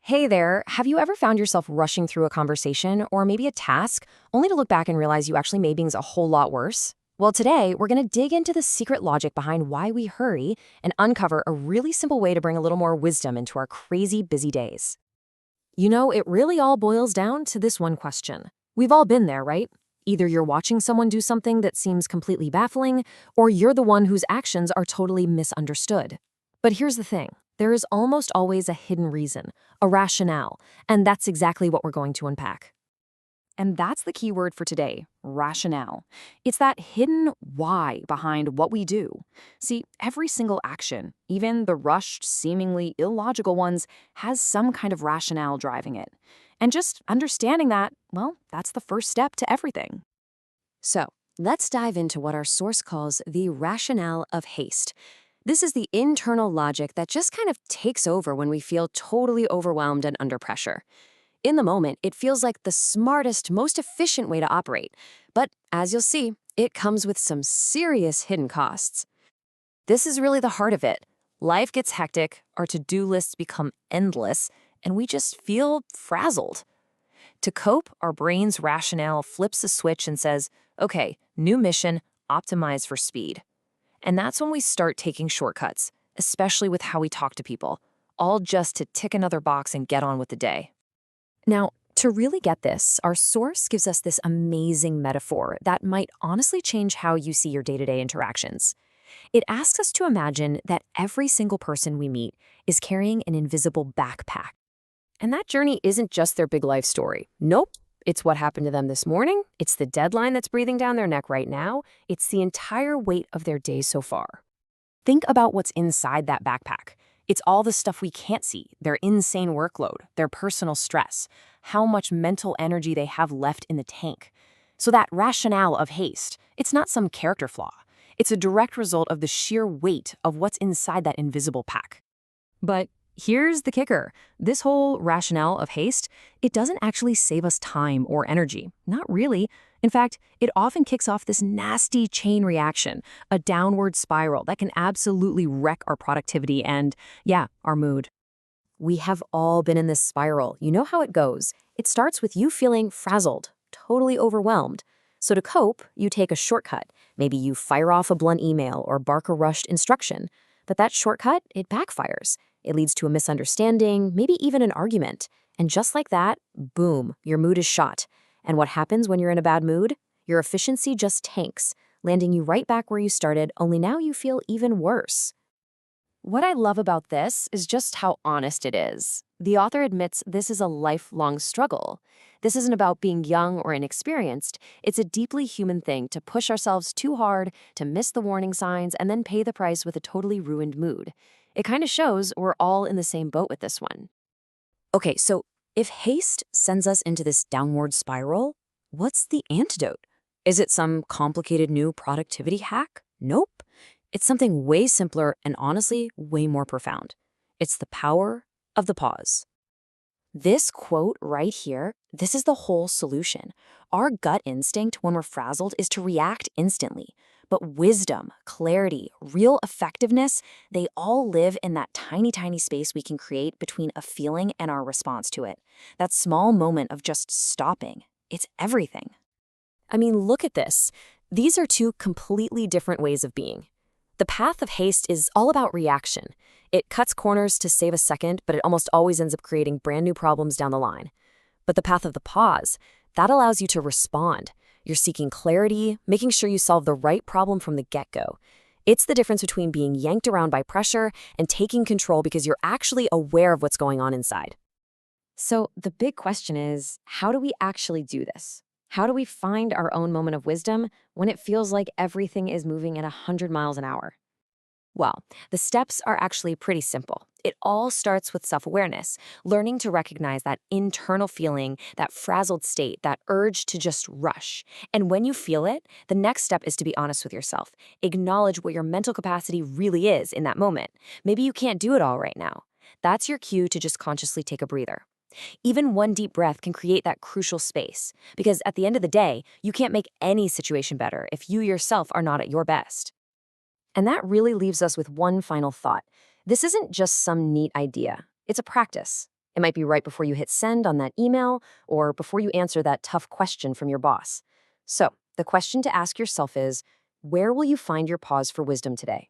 Hey there, have you ever found yourself rushing through a conversation or maybe a task only to look back and realize you actually made things a whole lot worse? Well, today we're going to dig into the secret logic behind why we hurry and uncover a really simple way to bring a little more wisdom into our crazy busy days. It really all boils down to this one question. We've all been there, right? Either you're watching someone do something that seems completely baffling, or you're the one whose actions are totally misunderstood. But here's the thing. There is almost always a hidden reason, a rationale, and that's exactly what we're going to unpack. And that's the key word for today, rationale. It's that hidden why behind what we do. See, every single action, even the rushed, seemingly illogical ones, has some kind of rationale driving it. And just understanding that, well, that's the first step to everything. So, let's dive into what our source calls the rationale of haste. This is the internal logic that just kind of takes over when we feel totally overwhelmed and under pressure. In the moment, it feels like the smartest, most efficient way to operate. But as you'll see, it comes with some serious hidden costs. This is really the heart of it. Life gets hectic, our to-do lists become endless, and we just feel frazzled. To cope, our brain's rationale flips a switch and says, okay, new mission, optimize for speed. And that's when we start taking shortcuts, especially with how we talk to people, all just to tick another box and get on with the day. Now, to really get this, our source gives us this amazing metaphor that might honestly change how you see your day-to-day interactions. It asks us to imagine that every single person we meet is carrying an invisible backpack. And that journey isn't just their big life story. Nope. It's what happened to them this morning. It's the deadline that's breathing down their neck right now. It's the entire weight of their day so far. Think about what's inside that backpack. It's all the stuff we can't see, their insane workload, their personal stress, how much mental energy they have left in the tank. So that rationale of haste, it's not some character flaw. It's a direct result of the sheer weight of what's inside that invisible pack. But here's the kicker. This whole rationale of haste, it doesn't actually save us time or energy. Not really. In fact, it often kicks off this nasty chain reaction, a downward spiral that can absolutely wreck our productivity and, yeah, our mood. We have all been in this spiral. You know how it goes. It starts with you feeling frazzled, totally overwhelmed. So to cope, you take a shortcut. Maybe you fire off a blunt email or bark a rushed instruction. But that shortcut, it backfires. It leads to a misunderstanding, maybe even an argument. And just like that, boom, your mood is shot. And what happens when you're in a bad mood? Your efficiency just tanks, landing you right back where you started, only now you feel even worse. What I love about this is just how honest it is. The author admits this is a lifelong struggle. This isn't about being young or inexperienced. It's a deeply human thing to push ourselves too hard, to miss the warning signs, and then pay the price with a totally ruined mood. It kind of shows we're all in the same boat with this one. Okay, so if haste sends us into this downward spiral, what's the antidote? Is it some complicated new productivity hack? Nope. It's something way simpler and honestly way more profound. It's the power of the pause. This quote right here, this is the whole solution. Our gut instinct when we're frazzled is to react instantly. But wisdom, clarity, real effectiveness, they all live in that tiny, tiny space we can create between a feeling and our response to it. That small moment of just stopping. It's everything. I mean, look at this. These are two completely different ways of being. The path of haste is all about reaction. It cuts corners to save a second, but it almost always ends up creating brand new problems down the line. But the path of the pause, that allows you to respond. You're seeking clarity, making sure you solve the right problem from the get-go. It's the difference between being yanked around by pressure and taking control because you're actually aware of what's going on inside. So the big question is, how do we actually do this? How do we find our own moment of wisdom when it feels like everything is moving at 100 miles an hour? Well, the steps are actually pretty simple. It all starts with self-awareness, learning to recognize that internal feeling, that frazzled state, that urge to just rush. And when you feel it, the next step is to be honest with yourself. Acknowledge what your mental capacity really is in that moment. Maybe you can't do it all right now. That's your cue to just consciously take a breather. Even one deep breath can create that crucial space, because at the end of the day, you can't make any situation better if you yourself are not at your best. And that really leaves us with one final thought. This isn't just some neat idea. It's a practice. It might be right before you hit send on that email or before you answer that tough question from your boss. So, the question to ask yourself is, where will you find your pause for wisdom today?